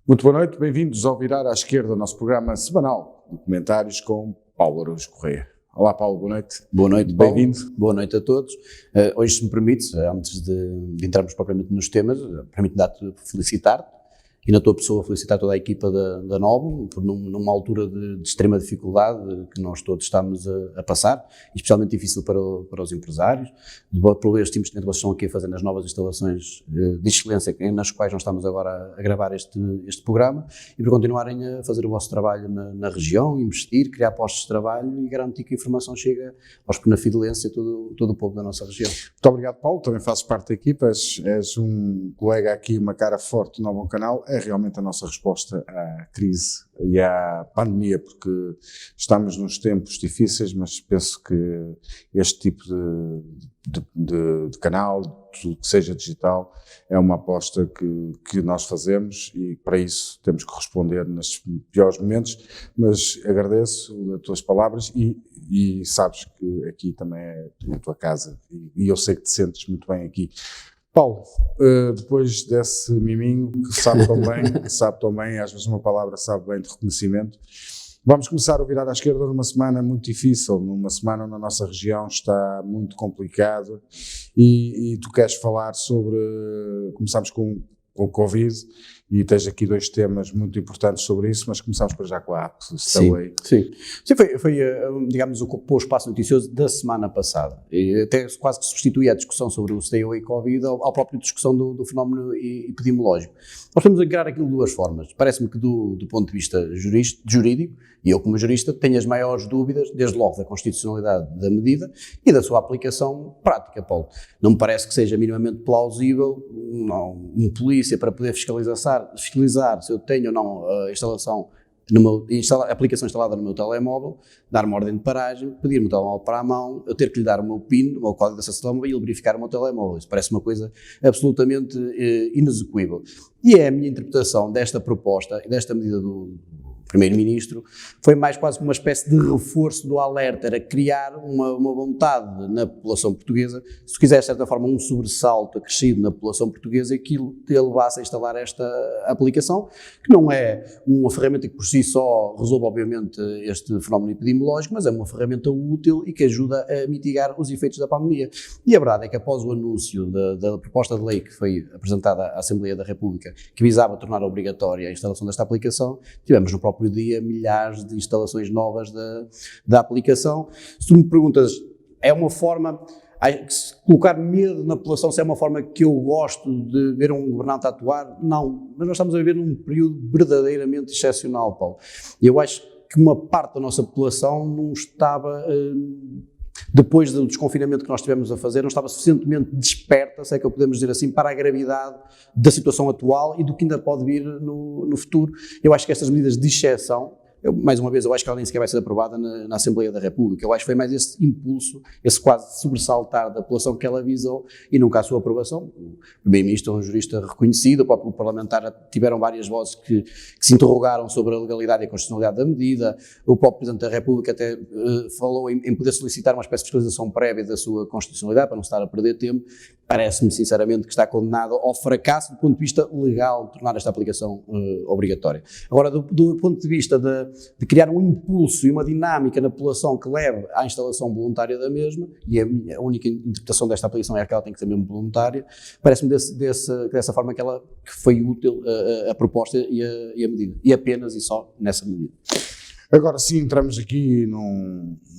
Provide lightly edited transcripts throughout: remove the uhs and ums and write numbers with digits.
Muito boa noite, bem-vindos ao Virar à Esquerda, o nosso programa semanal de comentários com Paulo Araújo Correia. Olá Paulo, boa noite. Boa noite, Paulo. Bem-vindo. Boa noite a todos. Hoje, se me permites, antes de entrarmos propriamente nos temas, permite-me felicitar-te e na tua pessoa felicitar toda a equipa da Novo, por numa altura de extrema dificuldade que nós todos estamos a passar, especialmente difícil para os empresários, por estes times de negociação aqui a fazer nas novas instalações de excelência nas quais nós estamos agora a gravar este programa, e por continuarem a fazer o vosso trabalho na região, investir, criar postos de trabalho e garantir que a informação chega aos penafidelenses e todo o povo da nossa região. Muito obrigado, Paulo, também fazes parte da equipa, és um colega aqui, uma cara forte no novo canal. É realmente a nossa resposta à crise e à pandemia, porque estamos nos tempos difíceis, mas penso que este tipo de canal, tudo que seja digital, é uma aposta que nós fazemos e para isso temos que responder nos piores momentos, mas agradeço as tuas palavras e sabes que aqui também é a tua casa e eu sei que te sentes muito bem aqui. Paulo, depois desse miminho que sabe tão bem, às vezes uma palavra sabe bem de reconhecimento, vamos começar a virar à esquerda numa semana muito difícil, numa semana onde a nossa região está muito complicada e tu queres falar sobre, começamos com o Covid e tens aqui dois temas muito importantes sobre isso, mas começamos para já com a app Stowaway. Sim, foi digamos, o espaço noticioso da semana passada, e até quase que substitui a discussão sobre o Stowaway Covid à própria discussão do fenómeno epidemiológico. Nós podemos encarar aquilo de duas formas. Parece-me que do ponto de vista jurídico, e eu como jurista tenho as maiores dúvidas, desde logo da constitucionalidade da medida e da sua aplicação prática, Paulo. Não me parece que seja minimamente plausível um polícia para poder fiscalizar se eu tenho ou não a instalação, a aplicação instalada no meu telemóvel, dar-me ordem de paragem, pedir-me o telemóvel para a mão, eu ter que lhe dar o meu PIN, o meu código de acesso ao telemóvel e ele verificar o meu telemóvel. Isso parece uma coisa absolutamente inexecuível. E é a minha interpretação desta proposta e desta medida do Primeiro-Ministro, foi mais quase uma espécie de reforço do alerta, era criar uma vontade na população portuguesa, se quiser de certa forma um sobressalto acrescido na população portuguesa, e que te levasse a instalar esta aplicação, que não é uma ferramenta que por si só resolve obviamente este fenómeno epidemiológico, mas é uma ferramenta útil e que ajuda a mitigar os efeitos da pandemia. E a verdade é que após o anúncio da proposta de lei que foi apresentada à Assembleia da República, que visava tornar obrigatória a instalação desta aplicação, tivemos no próprio dia milhares de instalações novas da aplicação. Se tu me perguntas, é uma forma, colocar medo na população, se é uma forma que eu gosto de ver um governante atuar? Não, mas nós estamos a viver num período verdadeiramente excepcional, Paulo. E eu acho que uma parte da nossa população não estava, depois do desconfinamento que nós tivemos a fazer, não estava suficientemente desperta, se é que eu podemos dizer assim, para a gravidade da situação atual e do que ainda pode vir no futuro. Eu acho que estas medidas de exceção, mais uma vez, eu acho que ela nem sequer vai ser aprovada na Assembleia da República. Eu acho que foi mais esse impulso, esse quase sobressaltar da população que ela avisou e nunca a sua aprovação. O Primeiro-Ministro é um jurista reconhecido, o próprio parlamentar, tiveram várias vozes que se interrogaram sobre a legalidade e a constitucionalidade da medida. O próprio Presidente da República até falou em poder solicitar uma espécie de fiscalização prévia da sua constitucionalidade, para não estar a perder tempo. Parece-me, sinceramente, que está condenado ao fracasso do ponto de vista legal de tornar esta aplicação obrigatória. Agora, do ponto de vista de criar um impulso e uma dinâmica na população que leve à instalação voluntária da mesma, e a única interpretação desta aplicação é que ela tem que ser mesmo voluntária, parece-me dessa forma que foi útil a proposta e a medida. E apenas e só nessa medida. Agora sim, entramos aqui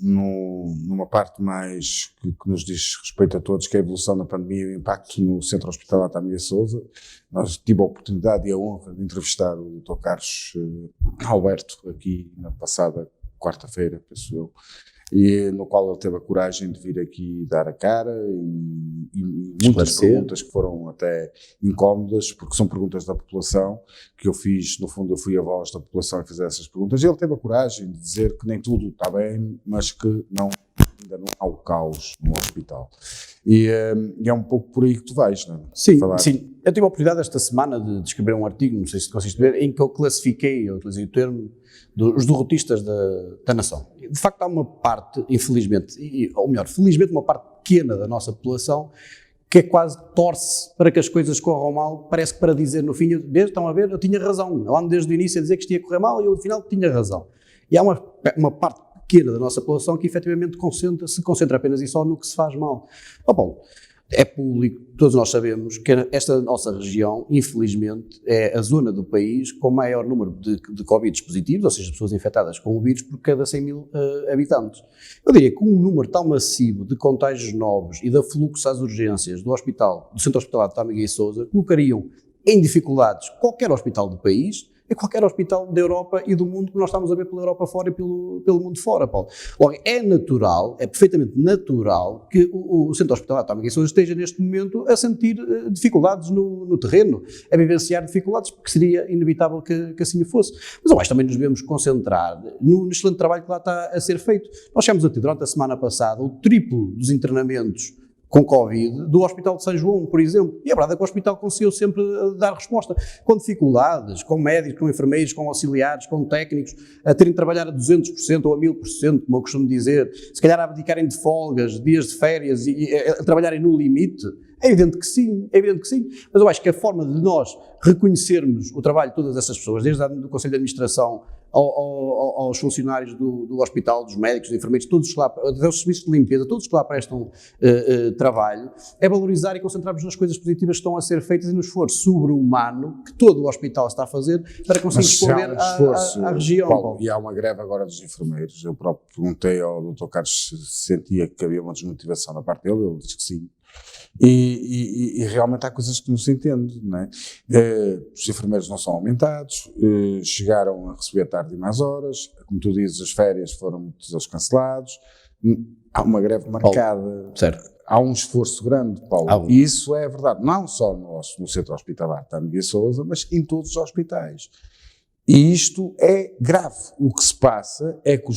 numa parte mais que nos diz respeito a todos, que é a evolução da pandemia e o impacto no Centro Hospitalar Tamia Sousa. Nós tive a oportunidade e a honra de entrevistar o Dr. Carlos Alberto aqui na passada quarta-feira, penso eu, e no qual ele teve a coragem de vir aqui dar a cara e muitas perguntas que foram até incómodas, porque são perguntas da população que eu fiz, no fundo eu fui a voz da população e fiz essas perguntas, e ele teve a coragem de dizer que nem tudo está bem, mas que ainda não há o caos no hospital. E é um pouco por aí que tu vais, não é? Sim, sim. Eu tive a oportunidade esta semana de escrever um artigo, não sei se conseguiste ver, em que eu classifiquei, eu utilizei o termo, dos derrotistas da nação. De facto há uma parte, infelizmente, ou melhor, felizmente uma parte pequena da nossa população que é quase torce para que as coisas corram mal, parece que para dizer no fim, estão a ver, eu tinha razão, eu ando desde o início a dizer que isto ia correr mal e eu no final tinha razão. E há uma parte pequena da nossa população que efetivamente se concentra apenas e só no que se faz mal. Paulo, é público, todos nós sabemos que esta nossa região, infelizmente, é a zona do país com maior número de Covid positivos, ou seja, pessoas infectadas com o vírus por cada 100 mil habitantes. Eu diria que um número tão massivo de contágios novos e de afluxo às urgências do Centro Hospitalar de Tâmega e Sousa colocariam em dificuldades qualquer hospital do país e qualquer hospital da Europa e do mundo que nós estamos a ver pela Europa fora e pelo mundo fora, Paulo. Logo, é natural, é perfeitamente natural que o Centro Hospitalar de Tâmega e Sousa esteja neste momento a sentir dificuldades no terreno, a vivenciar dificuldades, porque seria inevitável que assim fosse. Mas eu acho que também nos devemos concentrar no excelente trabalho que lá está a ser feito. Nós chegamos a ter, durante a semana passada, o triplo dos internamentos com Covid do Hospital de São João, por exemplo. E a verdade é que o hospital conseguiu sempre dar resposta, com dificuldades, com médicos, com enfermeiros, com auxiliares, com técnicos, a terem de trabalhar a 200% ou a 1000%, como eu costumo dizer, se calhar a abdicarem de folgas, dias de férias e a trabalhar no limite. É evidente que sim, mas eu acho que a forma de nós reconhecermos o trabalho de todas essas pessoas, desde o Conselho de Administração aos funcionários do hospital, dos médicos, dos enfermeiros, todos que lá, até os serviços de limpeza, todos que lá prestam trabalho, é valorizar e concentrarmos nas coisas positivas que estão a ser feitas e no esforço sobre-humano que todo o hospital está a fazer para conseguir responder à região. Paulo, e há uma greve agora dos enfermeiros. Eu próprio perguntei ao Dr. Carlos se sentia que havia uma desmotivação da parte dele, ele disse que sim. E realmente há coisas que não se entende, não é? Os enfermeiros não são aumentados, chegaram a receber tarde e mais horas, como tu dizes, as férias foram muitos cancelados, há uma greve marcada, Paulo, certo. Há um esforço grande, Paulo, e isso é verdade, não só no Centro Hospitalar de Tâmega e Sousa, mas em todos os hospitais. E isto é grave. O que se passa é que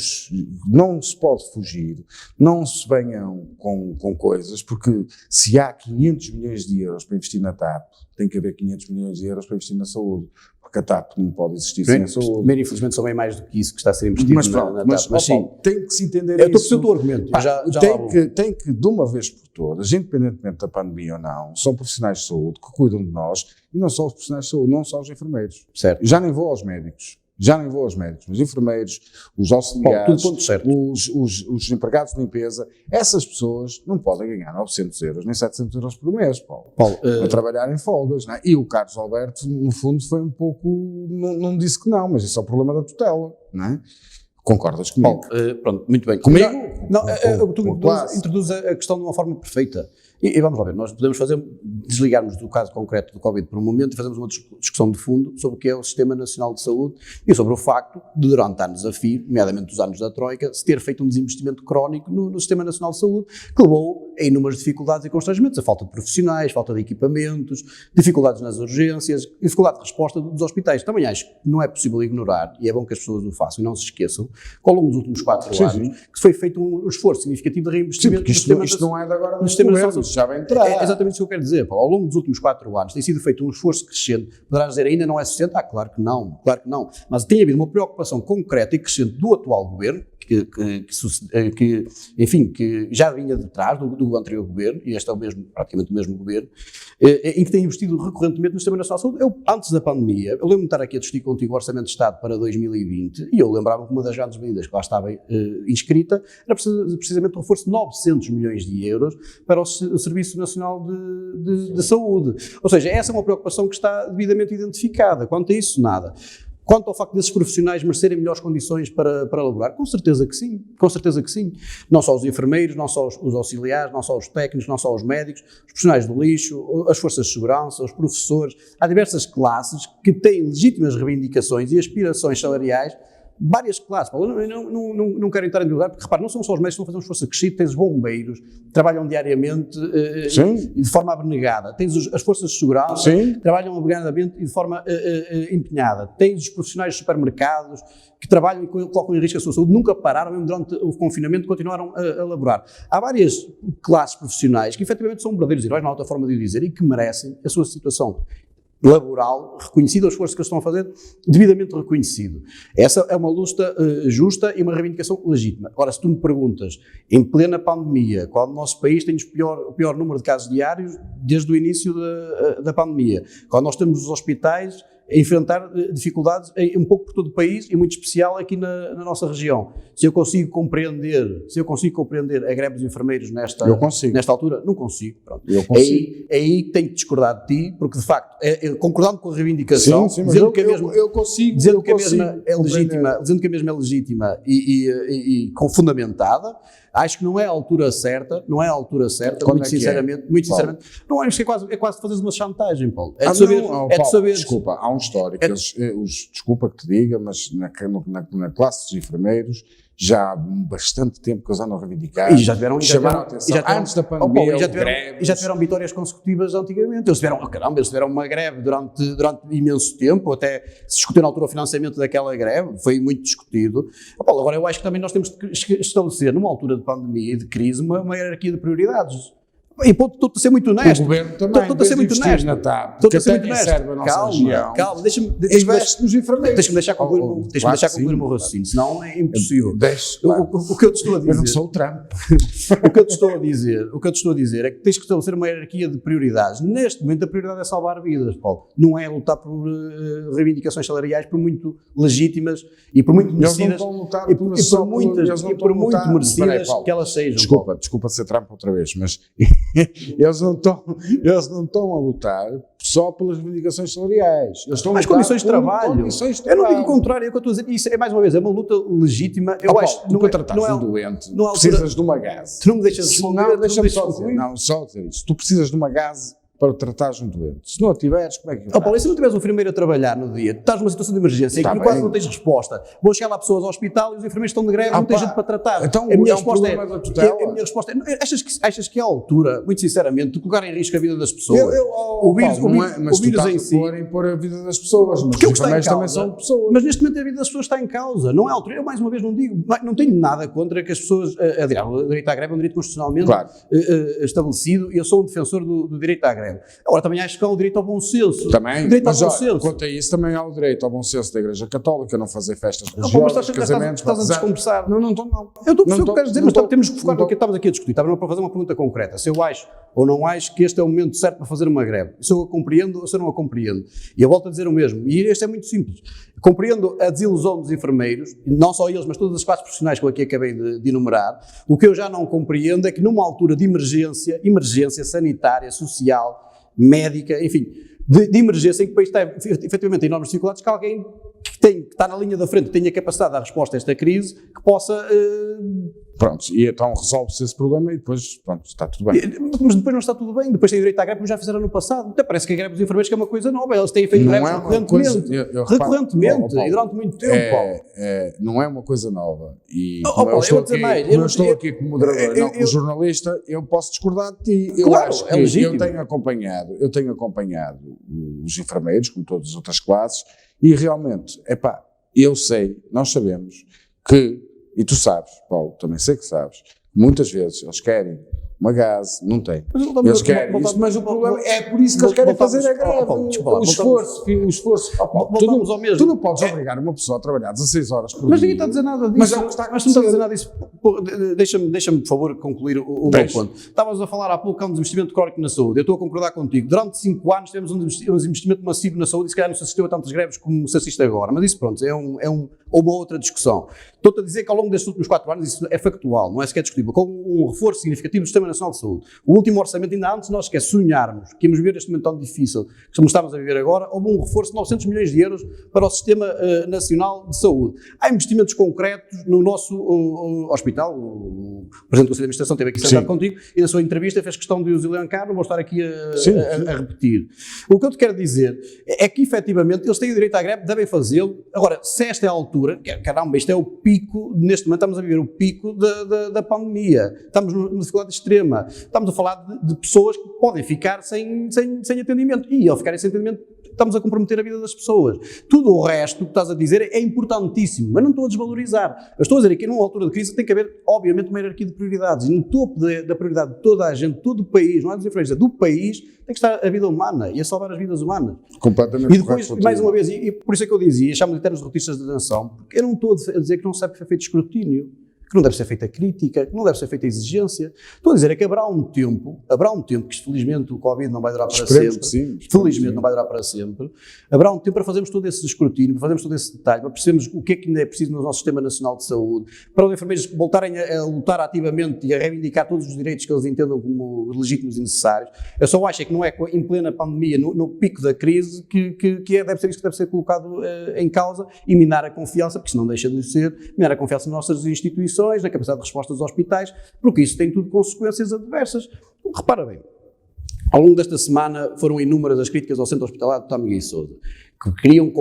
não se pode fugir, não se venham com coisas, porque se há 500 milhões de euros para investir na TAP, tem que haver 500 milhões de euros para investir na saúde, porque a TAP não pode existir sem a saúde. Primeiro, infelizmente, são bem mais do que isso que está a ser investido na TAP. Mas sim, tem que se entender isso. Eu estou a perceber o teu argumento. Tem que, de uma vez por todas, independentemente da pandemia ou não, são profissionais de saúde que cuidam de nós, e não só os profissionais de saúde, não só os enfermeiros. Certo. Já nem vou aos médicos, os enfermeiros, os auxiliares, os empregados de limpeza, essas pessoas não podem ganhar 900 euros nem 700 euros por mês, Paulo a trabalhar em folgas, não é? E o Carlos Alberto, no fundo, foi um pouco, não disse que não, mas isso é o problema da tutela, não é? Concordas comigo? Paulo, pronto, muito bem. Comigo? Tu introduz a questão de uma forma perfeita. E vamos lá ver, nós podemos desligarmos do caso concreto do Covid por um momento e fazermos uma discussão de fundo sobre o que é o Sistema Nacional de Saúde e sobre o facto de, durante anos a fio, nomeadamente os anos da Troika, se ter feito um desinvestimento crónico no Sistema Nacional de Saúde, que levou a inúmeras dificuldades e constrangimentos, a falta de profissionais, falta de equipamentos, dificuldades nas urgências, dificuldade de resposta dos hospitais. Também acho que não é possível ignorar, e é bom que as pessoas o façam e não se esqueçam, que ao longo dos últimos 4 anos, que foi feito um esforço significativo de reinvestimento no Sistema isto não é de agora no Sistema Nacional de Saúde. Já vai entrar. É exatamente isso que eu quero dizer, Paulo. Ao longo dos últimos 4 anos tem sido feito um esforço crescente. Poderás dizer, ainda não é suficiente? Claro que não. Mas tem havido uma preocupação concreta e crescente do atual governo, que já vinha de trás do anterior governo, e este é praticamente o mesmo governo, em que tem investido recorrentemente no Sistema Nacional de Saúde. Antes da pandemia, eu lembro-me de estar aqui a discutir contigo o Orçamento de Estado para 2020, e eu lembrava que uma das grandes medidas que lá estava inscrita era precisamente o reforço de 900 milhões de euros para o Serviço Nacional de Saúde. Ou seja, essa é uma preocupação que está devidamente identificada. Quanto a isso, nada. Quanto ao facto desses profissionais merecerem melhores condições para elaborar, com certeza que sim. Não só os enfermeiros, não só os auxiliares, não só os técnicos, não só os médicos, os profissionais do lixo, as forças de segurança, os professores. Há diversas classes que têm legítimas reivindicações e aspirações salariais. Várias classes, Paulo, não quero entrar em lugar, porque repare, não são só os médicos que estão a fazer um esforço acrescido, tens os bombeiros, que trabalham diariamente de forma abnegada, tens as forças de segurança, que trabalham abnegadamente e de forma empenhada, tens os profissionais de supermercados, que trabalham e colocam em risco a sua saúde, nunca pararam, mesmo durante o confinamento, continuaram a laborar. Há várias classes profissionais que efetivamente são verdadeiros heróis, não há outra forma de o dizer, e que merecem a sua situação laboral reconhecido, o esforço que eles estão a fazer devidamente reconhecido. Essa é uma luta justa e uma reivindicação legítima. Agora, se tu me perguntas, em plena pandemia, quando o nosso país tem o pior número de casos diários desde o início da pandemia, quando nós temos os hospitais a enfrentar dificuldades um pouco por todo o país e muito especial aqui na nossa região. Se eu consigo compreender a greve dos enfermeiros nesta altura, não consigo. Pronto. Eu consigo. É aí que tenho que discordar de ti, porque de facto, concordando com a reivindicação, dizendo que a mesma é legítima e fundamentada, acho que não é a altura certa, muito sinceramente, não acho que é quase fazeres uma chantagem, Paulo. É de saber. Desculpa, há um histórico, desculpa que te diga, mas na classe dos enfermeiros já há bastante tempo que eles andam a reivindicar. E já tiveram antes da pandemia, e já tiveram vitórias consecutivas antigamente. Eles tiveram uma greve durante imenso tempo, até se discutiu na altura o financiamento daquela greve, foi muito discutido. Paulo, agora eu acho que também nós temos que estabelecer, numa altura de pandemia e de crise, uma hierarquia de prioridades. E estou-te a ser muito honesto. O governo também. Estou-te a ser muito honesto. Estou-te a ser muito honesto. Calma, deixa-me nos enfermeiros. Deixa-me deixar concluir o meu raciocínio, senão é impossível. O que eu te estou a dizer. Eu não sou o Trump. O que eu te estou a dizer é que tens que estabelecer uma hierarquia de prioridades. Neste momento a prioridade é salvar vidas, Paulo. Não é lutar por reivindicações salariais, por muito legítimas e por muito merecidas. E por muito merecidas que elas sejam. Desculpa de ser Trump outra vez, mas eles não estão a lutar só pelas reivindicações salariais. Eles estão a lutar condições de trabalho. Eu não digo o contrário, é o que eu estou a dizer. Isso é, mais uma vez, é uma luta legítima. Eu acho que para tratares de um doente, precisas de uma gase. Tu não me deixas responder. Deixa-me só dizer. Não, só dizer isso. Tu precisas de uma gase para tratares um doente. Se não a tiveres, como é que Paulo, e se não tiveres um enfermeiro a trabalhar no dia, estás numa situação de emergência em que quase não tens resposta, vão chegar lá pessoas ao hospital e os enfermeiros estão de greve, não tens gente para tratar. Então, a minha resposta é, achas que é a altura, muito sinceramente, de colocar em risco a vida das pessoas? O vírus em si. Pôr a vida das pessoas, mas os enfermeiros também são pessoas. Mas neste momento a vida das pessoas está em causa, não é a altura. Eu mais uma vez não digo, não tenho nada contra que as pessoas, o direito à greve é um direito constitucionalmente estabelecido e eu sou um defensor do direito à greve. Agora também acho que há o direito ao bom senso. Também, quanto a isso também há o direito ao bom senso da Igreja Católica, não fazer festas religiosas, casamentos, estás a desconversar. Não estou não. Eu estou a perceber o que queres dizer, mas temos que focar no que estávamos aqui a discutir. Estávamos para fazer uma pergunta concreta. Se eu acho ou não acho que este é o momento certo para fazer uma greve. Se eu a compreendo ou se eu não a compreendo. E eu volto a dizer o mesmo. E este é muito simples. Compreendo a desilusão dos enfermeiros, não só eles, mas todas as classes profissionais que eu aqui acabei de enumerar. O que eu já não compreendo é que numa altura de emergência sanitária, social, médica, enfim, de emergência em que o país está efetivamente em enormes dificuldades, que alguém que está na linha da frente, tenha capacidade de dar resposta a esta crise, que possa... Pronto, e então resolve-se esse problema e depois, pronto, está tudo bem. Mas depois não está tudo bem, depois tem direito à greve, como já fizeram no passado. Até parece que a greve dos enfermeiros que é uma coisa nova, eles têm feito greves recorrentemente e durante muito tempo, Paulo. Não é uma coisa nova. E eu estou aqui como moderador, como jornalista, eu posso discordar de ti. Eu claro, acho que eu tenho acompanhado os enfermeiros, como todas as outras classes, e realmente, eu sei, nós sabemos que, e tu sabes, Paulo, também sei que sabes, muitas vezes eles querem uma gase, não tem. Eles querem isso, mas o problema é por isso que eles querem fazer a greve. O esforço. Tu não podes obrigar uma pessoa a trabalhar 16 horas por dia. Mas ninguém está a dizer nada disso. Mas é o que está a acontecer. Mas tu não estás a dizer nada disso. Deixa-me, por favor, concluir o meu ponto. Estávamos a falar há pouco que há um desinvestimento crónico na saúde. Eu estou a concordar contigo. Durante 5 anos tivemos um desinvestimento massivo na saúde e se calhar não se assistiu a tantas greves como se assiste agora. Mas isso, pronto, é uma outra discussão. Estou-te a dizer que ao longo destes últimos 4 anos, isso é factual, não é sequer discutível, com um reforço significativo do Sistema Nacional de Saúde. O último orçamento, ainda antes de nós sequer sonharmos que íamos viver este momento tão difícil que estamos a viver agora, houve um reforço de 900 milhões de euros para o Sistema Nacional de Saúde. Há investimentos concretos no nosso hospital. O Presidente do Conselho de Administração esteve aqui sentado contigo e na sua entrevista fez questão de os elencar, não vou estar aqui a repetir. O que eu te quero dizer é que, efetivamente, eles têm o direito à greve, devem fazê-lo. Agora, se esta é a altura, caramba, isto é o pico, neste momento estamos a viver o pico da pandemia, estamos numa dificuldade extrema, estamos a falar de pessoas que podem ficar sem atendimento, e ao ficarem sem atendimento estamos a comprometer a vida das pessoas. Tudo o resto que estás a dizer é importantíssimo, mas não estou a desvalorizar. Eu estou a dizer que numa altura de crise tem que haver, obviamente, uma hierarquia de prioridades, e no topo da prioridade de toda a gente, todo o país, não há desinferência, do país, tem que estar a vida humana e a salvar as vidas humanas. Completamente. E depois, mais uma vez, e por isso é que eu dizia, chamo-lhe eternos derrotistas da nação, porque eu não estou a dizer que não serve ser feito escrutínio, que não deve ser feita crítica, que não deve ser feita exigência. Estou a dizer é que haverá um tempo, que felizmente o Covid não vai durar para sempre, sim, felizmente não vai durar para sempre, haverá um tempo para fazermos todo esse escrutínio, para fazermos todo esse detalhe, para percebermos o que é que ainda é preciso no nosso Sistema Nacional de Saúde, para os enfermeiros voltarem a lutar ativamente e a reivindicar todos os direitos que eles entendam como legítimos e necessários. Eu só acho que não é em plena pandemia, no pico da crise, deve ser isso que deve ser colocado em causa e minar a confiança, porque isso não deixa de ser, minar a confiança nas nossas instituições, na capacidade de resposta dos hospitais, porque isso tem tudo consequências adversas. Repara bem, ao longo desta semana foram inúmeras as críticas ao Centro Hospitalar do Miguel e Sousa, que queriam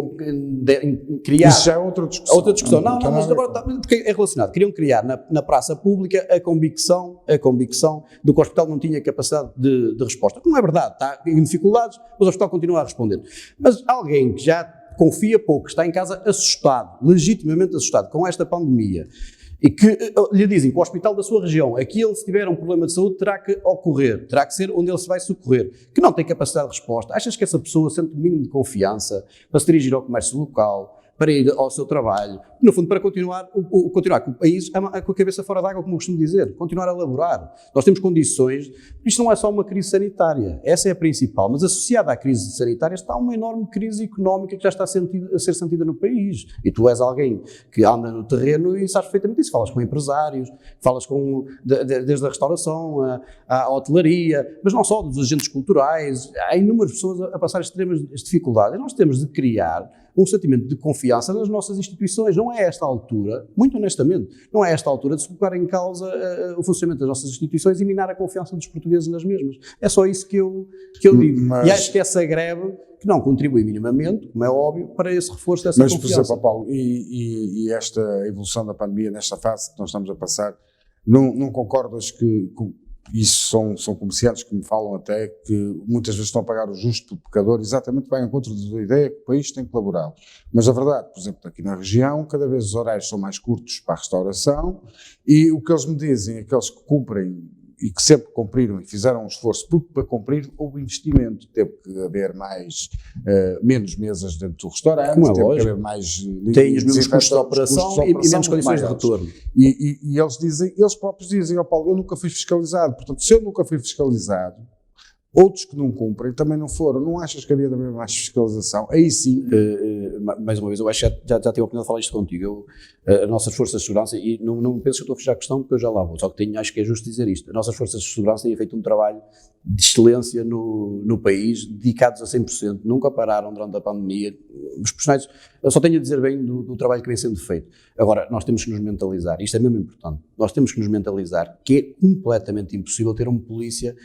criar... Isso já é outra discussão. Outra discussão. Não, mas agora porque é relacionado. Queriam criar na praça pública a convicção de que o hospital não tinha capacidade de resposta. Não é verdade, está em dificuldades, mas o hospital continua a responder. Mas alguém que já confia pouco, que está em casa assustado, legitimamente assustado com esta pandemia, e que lhe dizem que o hospital da sua região, aquele, se tiver um problema de saúde, terá que ocorrer, terá que ser onde ele se vai socorrer, que não tem capacidade de resposta. Achas que essa pessoa sente o mínimo de confiança para se dirigir ao comércio local, para ir ao seu trabalho, no fundo para continuar com o país com a cabeça fora d'água, como eu costumo dizer, continuar a laborar. Nós temos condições, isto não é só uma crise sanitária, essa é a principal, mas associada à crise sanitária está uma enorme crise económica que já está a ser sentida no país. E tu és alguém que anda no terreno e sabes perfeitamente isso, falas com empresários, falas desde a restauração, à hotelaria, mas não só, dos agentes culturais, há inúmeras pessoas a passar extremas dificuldades. E nós temos de criar um sentimento de confiança nas nossas instituições. Não é esta altura, muito honestamente, não é esta altura de se colocar em causa o funcionamento das nossas instituições e minar a confiança dos portugueses nas mesmas. É só isso que eu digo. Mas... E acho que essa greve, que não contribui minimamente, como é óbvio, para esse reforço dessa confiança. Mas, por exemplo, Paulo, e esta evolução da pandemia, nesta fase que nós estamos a passar, não concordas que isso são comerciantes que me falam até que muitas vezes estão a pagar o justo pelo pecador, exatamente vai em contra da ideia que o país tem que colaborar. Mas a verdade, por exemplo, aqui na região, cada vez os horários são mais curtos para a restauração e o que eles me dizem, aqueles que cumprem e que sempre cumpriram e fizeram um esforço para cumprir, houve investimento, teve que haver menos mesas dentro do restaurante, teve que haver mais... Tem os mesmos custos de operação e menos condições de retorno. E eles próprios dizem, Paulo, eu nunca fui fiscalizado, portanto, se eu nunca fui fiscalizado, outros que não cumprem também não foram. Não achas que havia de haver mais fiscalização? Aí sim. Mais uma vez, eu acho que já tenho a oportunidade de falar isto contigo. As nossas forças de segurança, e não penso que eu estou a fechar a questão porque eu já lá vou, só que acho que é justo dizer isto. As nossas forças de segurança têm feito um trabalho de excelência no país, dedicados a 100%, nunca pararam durante a pandemia. Os profissionais, eu só tenho a dizer bem do trabalho que vem sendo feito. Agora, nós temos que nos mentalizar, isto é mesmo importante, nós temos que nos mentalizar que é completamente impossível ter um polícia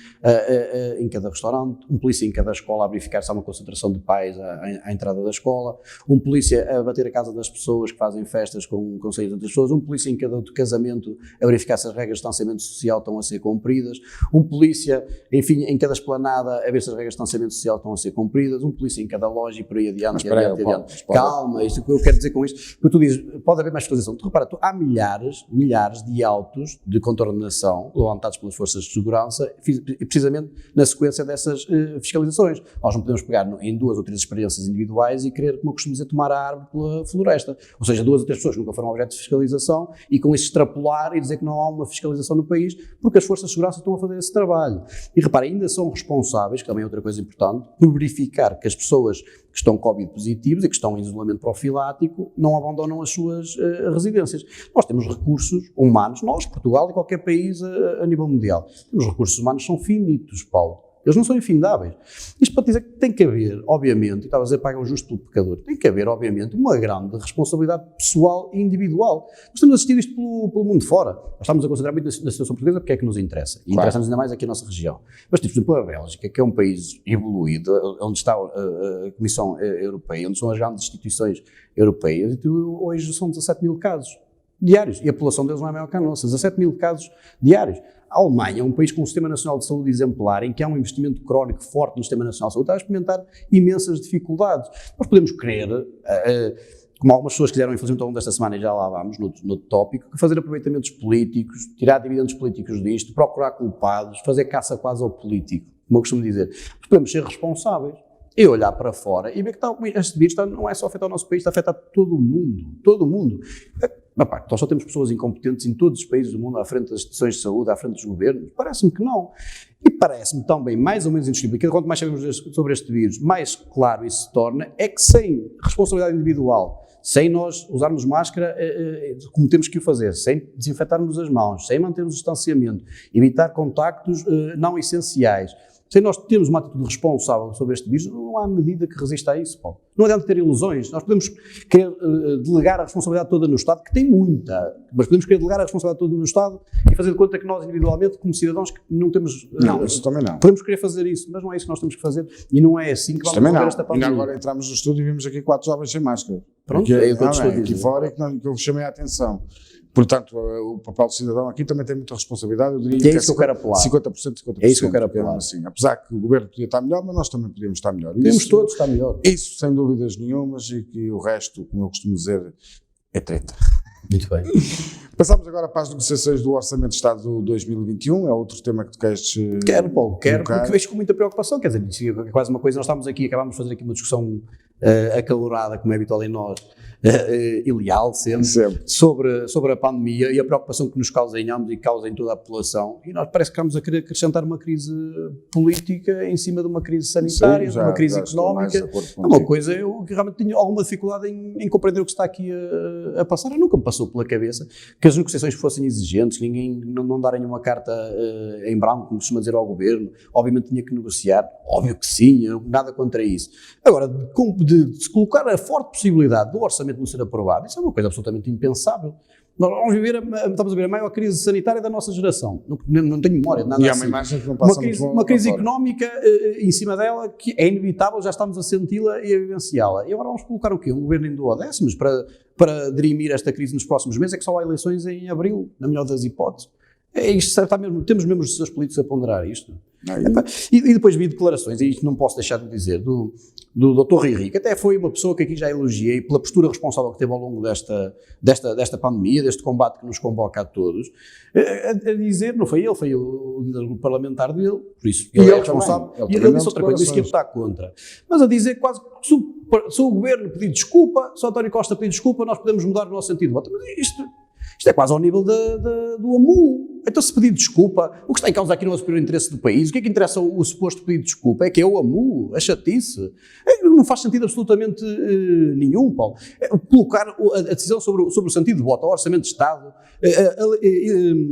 em cada restaurante, um polícia em cada escola a verificar se há uma concentração de pais à entrada da escola, um polícia a bater a casa das pessoas que fazem festas com 6 outras pessoas, um polícia em cada casamento a verificar se as regras de distanciamento social estão a ser cumpridas, um polícia, enfim, em cada esplanada a ver se as regras de distanciamento social estão a ser cumpridas, um polícia em cada loja e por aí adiante. Calma, isto que eu quero dizer com isto, porque tu dizes, pode haver mais fiscalização. Tu repara, há milhares de autos de contornação levantados pelas forças de segurança, precisamente na sequência dessas fiscalizações. Nós não podemos pegar em 2 ou 3 experiências individuais e querer, como eu costumo dizer, tomar a árvore pela floresta. Ou seja, 2 ou 3 pessoas que nunca foram objeto de fiscalização e com isso extrapolar e dizer que não há uma fiscalização no país, porque as forças de segurança estão a fazer esse trabalho. E repara, ainda são responsáveis, que também é outra coisa importante, por verificar que as pessoas que estão Covid positivos e que estão em isolamento profilático não abandonam as suas residências. Nós temos recursos humanos, nós, Portugal e qualquer país a nível mundial, os recursos humanos são finitos, Paulo. Eles não são infindáveis. Isto para dizer que tem que haver, obviamente, e estava a dizer paga o justo pelo pecador, tem que haver, obviamente, uma grande responsabilidade pessoal e individual. Nós temos assistido isto pelo mundo fora. Nós estamos a concentrar muito na situação portuguesa porque é que nos interessa. E interessa-nos ainda mais aqui a nossa região. Mas, por exemplo, a Bélgica, que é um país evoluído, onde está a Comissão Europeia, onde são as grandes instituições europeias, e hoje são 17 mil casos. diários, e a população deles não é maior que a nossa, 17 mil casos diários. A Alemanha é um país com um Sistema Nacional de Saúde exemplar, em que há um investimento crónico forte no Sistema Nacional de Saúde, está a experimentar imensas dificuldades. Nós podemos querer, como algumas pessoas quiseram, infelizmente, ao longo desta semana, e já lá vamos, no tópico, fazer aproveitamentos políticos, tirar dividendos políticos disto, procurar culpados, fazer caça quase ao político, como eu costumo dizer. Mas podemos ser responsáveis e olhar para fora e ver que este vírus não é só afetar o nosso país, está a afetar todo o mundo, todo o mundo. Nós só temos pessoas incompetentes em todos os países do mundo, à frente das instituições de saúde, à frente dos governos? Parece-me que não. E parece-me também, mais ou menos indiscutível, quanto mais sabemos sobre este vírus, mais claro isso se torna, é que sem responsabilidade individual, sem nós usarmos máscara como temos que o fazer, sem desinfetarmos as mãos, sem mantermos o distanciamento, evitar contactos não essenciais, sem nós termos uma atitude responsável sobre este vírus, não há medida que resista a isso, Paulo. Não adianta ter ilusões. Nós podemos querer delegar a responsabilidade toda no Estado, que tem muita, mas podemos querer delegar a responsabilidade toda no Estado e fazer de conta que nós, individualmente, como cidadãos, que não temos... Não, isso também não. Podemos querer fazer isso, mas não é isso que nós temos que fazer e não é assim que vamos resolver esta pandemia. E agora entramos no estúdio e vimos aqui 4 jovens sem máscara. Pronto, é o que eu estou a dizer. Aqui fora é que eu chamei a atenção. Portanto, o papel do cidadão aqui também tem muita responsabilidade. Eu diria que é isso que eu quero apelar. 50%. É isso que eu quero apelar. Assim. Apesar que o governo podia estar melhor, mas nós também podíamos estar melhor. Podemos todos estar melhor. Isso, sem dúvidas nenhumas, e que o resto, como eu costumo dizer, é treta. Muito bem. Passamos agora para as negociações do Orçamento de Estado de 2021, é outro tema que tu queres... Quero, Paulo, porque vejo com muita preocupação, quer dizer, é quase uma coisa, nós estamos aqui, acabámos de fazer aqui uma discussão acalorada, como é habitual em nós, e leal sempre. Sobre a pandemia e a preocupação que nos causa em ambos e causa em toda a população, e nós parece que estamos a querer acrescentar uma crise política em cima de uma crise sanitária, de uma crise económica. É uma coisa, eu realmente tenho alguma dificuldade em compreender o que está aqui a passar. Eu nunca me passou pela cabeça que as negociações fossem exigentes, que ninguém não darem uma carta em branco, como costuma dizer ao governo. Obviamente tinha que negociar, óbvio que sim, nada contra isso. Agora, de se colocar a forte possibilidade do orçamento não ser aprovado, isso é uma coisa absolutamente impensável. Nós vamos estamos a ver a maior crise sanitária da nossa geração. Não tenho memória de nada assim. E há assim. uma imagem que não passa uma crise económica em cima dela que é inevitável, já estamos a senti-la e a vivenciá-la. E agora vamos colocar o quê? Um governo em duodécimos para dirimir esta crise nos próximos meses? É que só há eleições em abril, na melhor das hipóteses. Isto está mesmo, temos mesmo os seus políticos a ponderar isto. E depois vi declarações, e isto não posso deixar de dizer, do Dr. Rui, que até foi uma pessoa que aqui já elogiei pela postura responsável que teve ao longo desta pandemia, deste combate que nos convoca a todos, a dizer, não foi ele, foi o líder do grupo parlamentar dele, por isso ele é responsável, e ele disse outra coisa, disse que ia votar contra, mas a dizer quase que se o governo pedir desculpa, se o António Costa pedir desculpa, nós podemos mudar o nosso sentido de voto. Mas isto é quase ao nível do AMU. Então, se pedir desculpa, o que está em causa aqui não é o superior interesse do país. O que é que interessa o suposto pedido de desculpa? É que é o AMU, a chatice. Não faz sentido absolutamente nenhum, Paulo. Colocar a decisão sobre o sentido de voto ao Orçamento de Estado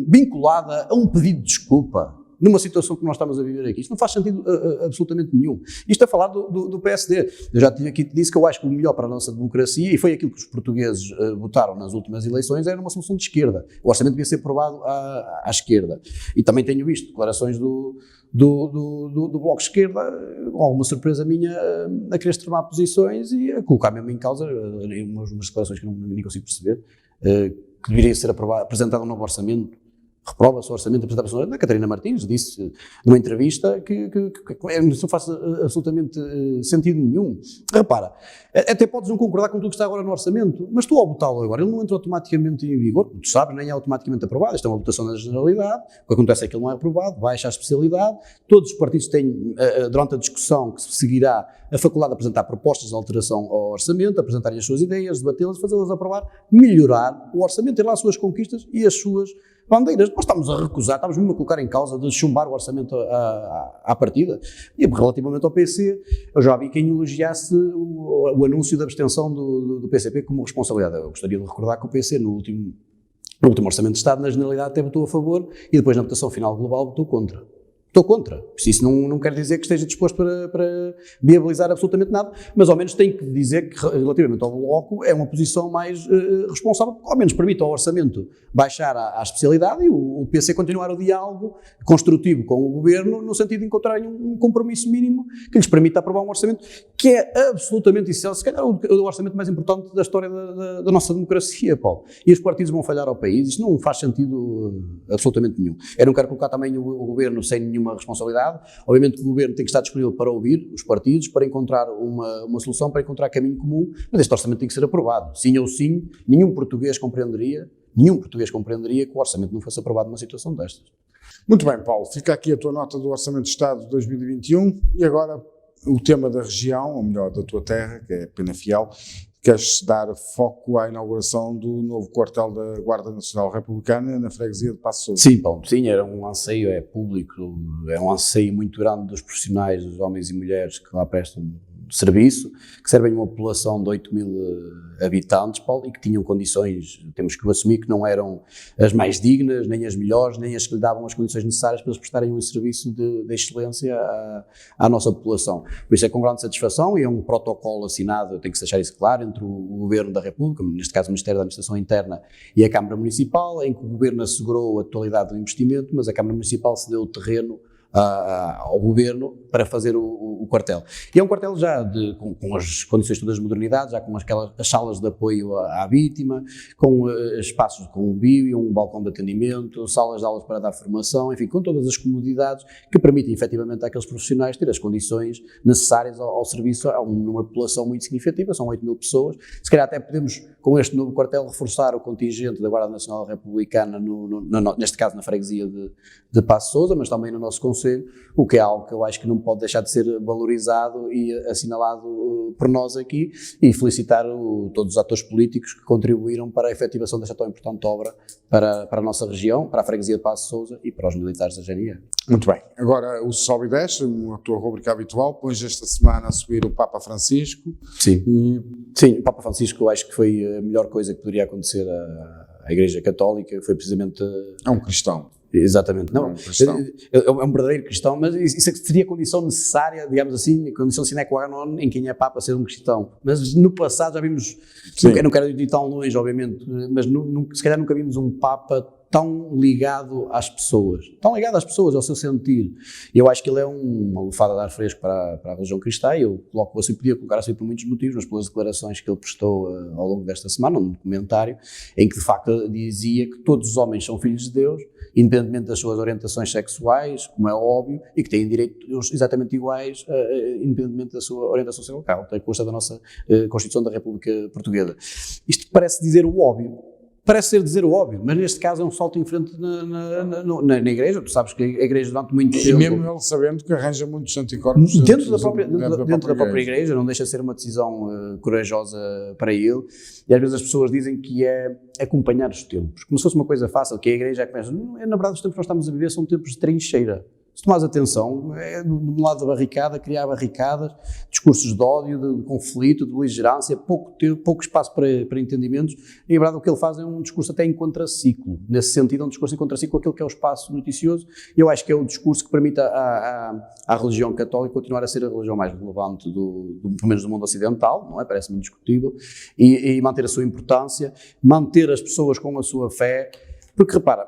vinculada a um pedido de desculpa, numa situação que nós estamos a viver aqui. Isto não faz sentido absolutamente nenhum. Isto a falar do PSD. Eu já aqui disse que eu acho que o melhor para a nossa democracia, e foi aquilo que os portugueses votaram nas últimas eleições, era uma solução de esquerda. O orçamento devia ser aprovado à esquerda. E também tenho visto declarações do Bloco de Esquerda, com alguma surpresa minha, a querer extremar posições e a colocar mesmo em causa umas declarações que eu nem consigo perceber, que deveria ser apresentado um novo orçamento. Reprova-se o orçamento da apresentação da Catarina Martins, disse numa entrevista que não faz absolutamente sentido nenhum. Repara, até podes não concordar com tudo que está agora no orçamento, mas tu ao votá-lo agora, ele não entra automaticamente em vigor, tu sabes, nem é automaticamente aprovado, isto é uma votação na generalidade, o que acontece é que ele não é aprovado, baixa a especialidade, todos os partidos têm, durante a discussão que se seguirá, a faculdade de apresentar propostas de alteração ao orçamento, apresentarem as suas ideias, debatê-las, fazê-las aprovar, melhorar o orçamento, ter lá as suas conquistas e as suas bandeiras. Nós estamos a recusar, estamos mesmo a colocar em causa de chumbar o orçamento à partida. E relativamente ao PC, eu já vi quem elogiasse o anúncio da abstenção do PCP como responsabilidade. Eu gostaria de recordar que o PC no último orçamento de Estado, na generalidade, até votou a favor e depois na votação final global votou contra. Estou contra. Isso não quer dizer que esteja disposto para viabilizar absolutamente nada, mas ao menos tenho que dizer que, relativamente ao Bloco, é uma posição mais responsável, porque ao menos permite ao orçamento baixar à especialidade e o PC continuar o diálogo construtivo com o Governo, no sentido de encontrarem um compromisso mínimo que lhes permita aprovar um orçamento que é absolutamente essencial, se calhar o orçamento mais importante da história da nossa democracia, Paulo. E os partidos vão falhar ao país, isto não faz sentido absolutamente nenhum. Eu não quero colocar também o Governo sem nenhuma responsabilidade. Obviamente que o Governo tem que estar disponível para ouvir os partidos, para encontrar uma solução, para encontrar caminho comum, mas este orçamento tem que ser aprovado. Sim ou sim, nenhum português compreenderia que o orçamento não fosse aprovado numa situação destas. Muito bem, Paulo, fica aqui a tua nota do Orçamento de Estado de 2021 e agora o tema da região, ou melhor, da tua terra, que é Penafiel. Queres dar foco à inauguração do novo quartel da Guarda Nacional Republicana na freguesia de Paços de Sousa? Sim, Paulo, sim, era um anseio, é público, é um anseio muito grande dos profissionais, dos homens e mulheres que lá prestam serviço, que servem uma população de 8.000 habitantes, Paulo, e que tinham condições, temos que assumir que não eram as mais dignas, nem as melhores, nem as que lhe davam as condições necessárias para eles prestarem um serviço de excelência à nossa população. Por isso é com grande satisfação e é um protocolo assinado, tem que se deixar isso claro, entre o Governo da República, neste caso o Ministério da Administração Interna e a Câmara Municipal, em que o Governo assegurou a totalidade do investimento, mas a Câmara Municipal cedeu o terreno ao Governo para fazer o quartel. E é um quartel já com as condições todas de modernidade, já com as salas de apoio à vítima, com espaços com um bíblia, um balcão de atendimento, salas de aulas para dar formação, enfim, com todas as comodidades que permitem efetivamente àqueles profissionais ter as condições necessárias ao serviço a uma população muito significativa, são 8.000 pessoas. Se calhar até podemos, com este novo quartel, reforçar o contingente da Guarda Nacional Republicana, neste caso na freguesia de Paços de Sousa, mas também no nosso concelho, o que é algo que eu acho que não pode deixar de ser valorizado e assinalado por nós aqui, e felicitar todos os atores políticos que contribuíram para a efetivação desta tão importante obra para a nossa região, para a freguesia de Paços de Sousa e para os militares da GNR. Muito bem, agora o Sobe e Desce, a tua rubrica habitual, pões esta semana a subir o Papa Francisco. Sim, sim, o Papa Francisco eu acho que foi a melhor coisa que poderia acontecer à Igreja Católica, foi precisamente... É um cristão. Exatamente, não, é um verdadeiro cristão, mas isso seria a condição necessária, digamos assim, a condição sine qua non em quem é Papa ser um cristão, mas no passado já vimos, não quero ir tão longe obviamente, mas se calhar nunca vimos um Papa tão ligado às pessoas, ao seu sentir. Eu acho que ele é uma lufada de ar fresco para a religião cristã, e eu podia colocar assim por muitos motivos, mas pelas declarações que ele prestou ao longo desta semana, num documentário, em que de facto dizia que todos os homens são filhos de Deus, independentemente das suas orientações sexuais, como é óbvio, e que têm direitos exatamente iguais, independentemente da sua orientação sexual, que consta da nossa Constituição da República Portuguesa. Isto parece dizer o óbvio. Parece ser dizer o óbvio, mas neste caso é um salto em frente na Igreja. Tu sabes que a Igreja durante muito tempo... E mesmo ele sabendo que arranja muitos anticorpos dentro da própria Igreja, não deixa de ser uma decisão corajosa para ele, e às vezes as pessoas dizem que é acompanhar os tempos, como se fosse uma coisa fácil, que a Igreja começa... Na verdade, os tempos que nós estamos a viver são tempos de trincheira. Se tomares atenção, do lado da barricada, criar barricadas, discursos de ódio, de conflito, de beligerância, pouco espaço para entendimentos, e a verdade o que ele faz é um discurso até em contraciclo, nesse sentido é um discurso em contraciclo com aquilo que é o espaço noticioso, e eu acho que é o discurso que permite à religião católica continuar a ser a religião mais relevante, pelo menos do mundo ocidental, não é? Parece-me indiscutível, e manter a sua importância, manter as pessoas com a sua fé, porque repara,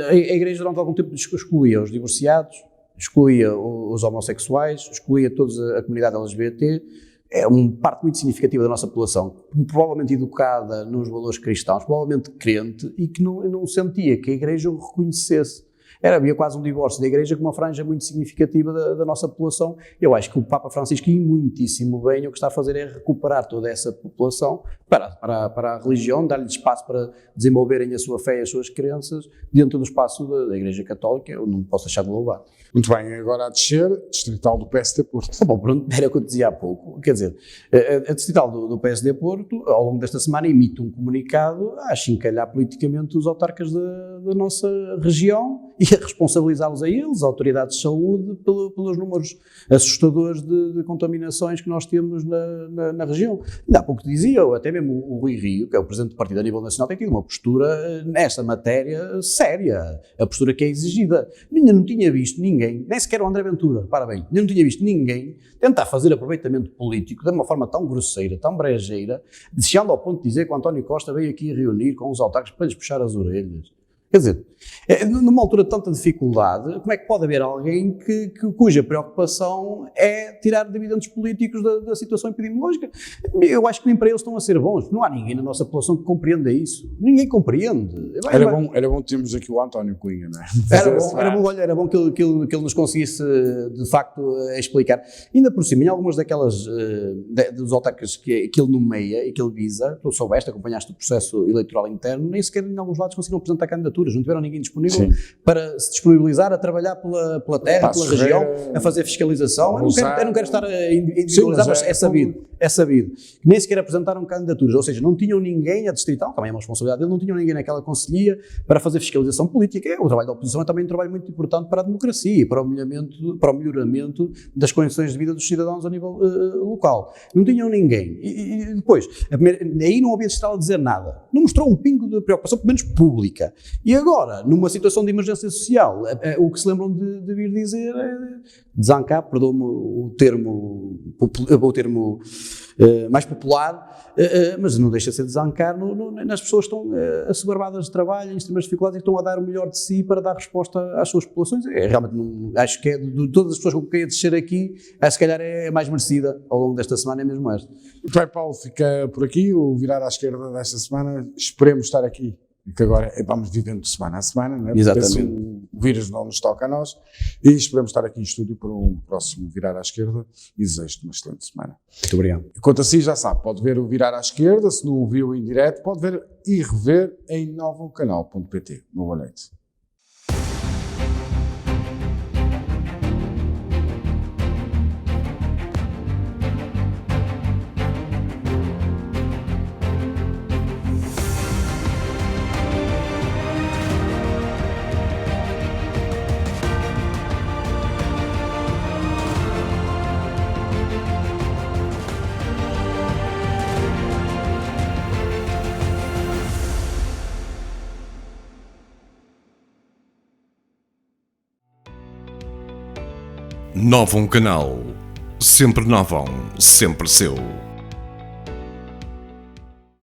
a Igreja durante algum tempo excluía os divorciados, excluía os homossexuais, excluía toda a comunidade LGBT, é uma parte muito significativa da nossa população, provavelmente educada nos valores cristãos, provavelmente crente, e que não sentia que a Igreja o reconhecesse. Havia quase um divórcio da Igreja com uma franja muito significativa da nossa população. Eu acho que o Papa Francisco, e muitíssimo bem, o que está a fazer é recuperar toda essa população para a religião, dar-lhe espaço para desenvolverem a sua fé e as suas crenças dentro do espaço da Igreja Católica. Eu não posso deixar de louvar. Muito bem, agora a descer, distrital do PSD Porto. Bom, pronto, era o que eu dizia há pouco. Quer dizer, a distrital do PSD Porto, ao longo desta semana, emite um comunicado a achincalhar politicamente os autarcas da nossa região, e a responsabilizá-los a eles, a autoridades de saúde, pelos números assustadores de contaminações que nós temos na região. Ainda há pouco te dizia, até mesmo o Rui Rio, que é o presidente do partido a nível nacional, tem tido uma postura nesta matéria séria, a postura que é exigida. Ainda não tinha visto ninguém, nem sequer o André Ventura, parabéns, ainda não tinha visto ninguém tentar fazer aproveitamento político de uma forma tão grosseira, tão brejeira, chegando ao ponto de dizer que o António Costa veio aqui reunir com os autarcas para lhes puxar as orelhas. Quer dizer, numa altura de tanta dificuldade, como é que pode haver alguém cuja preocupação é tirar dividendos políticos da situação epidemiológica? Eu acho que nem para eles estão a ser bons. Não há ninguém na nossa população que compreenda isso. Ninguém compreende. Era bom termos aqui o António Cunha, não é? Era bom que ele nos conseguisse, de facto, explicar. Ainda por cima, em algumas daquelas dos autarcas que ele nomeia e que ele visa, tu soubeste, acompanhaste o processo eleitoral interno, nem sequer em alguns lados conseguiram apresentar candidaturas. Não tiveram ninguém disponível para se disponibilizar a trabalhar pela terra, pela região, a fazer fiscalização. Eu não quero estar a individualizar, mas é sabido. Nem sequer apresentaram candidaturas, ou seja, não tinham ninguém, a distrital, também é uma responsabilidade dele, não tinham ninguém naquela conselhia para fazer fiscalização política. O trabalho da oposição é também um trabalho muito importante para a democracia e para o melhoramento das condições de vida dos cidadãos a nível local. Não tinham ninguém. E depois, aí não havia distrital a dizer nada. Não mostrou um pingo de preocupação, pelo menos pública. E agora, numa situação de emergência social, o que se lembram de vir dizer é desancar, perdoa-me o termo mais popular, mas não deixa de ser desancar nas pessoas que estão assoberbadas de trabalho, em extremas dificuldades e que estão a dar o melhor de si para dar resposta às suas populações. Realmente, acho que de todas as pessoas com quem ia descer aqui, se calhar é mais merecida ao longo desta semana, é mesmo esta. Muito bem, Paulo, fica por aqui, o Virar à Esquerda desta semana. Esperemos estar aqui, que agora vamos vivendo de semana a semana, não é? Exatamente. O vírus não nos toca a nós e esperamos estar aqui em estúdio para um próximo Virar à Esquerda e desejo-te uma excelente semana. Muito obrigado. Quanto a si, já sabe, pode ver o Virar à Esquerda, se não o viu em direto, pode ver e rever em novumcanal.pt. Uma boa noite. Novum Canal. Sempre novão, sempre seu.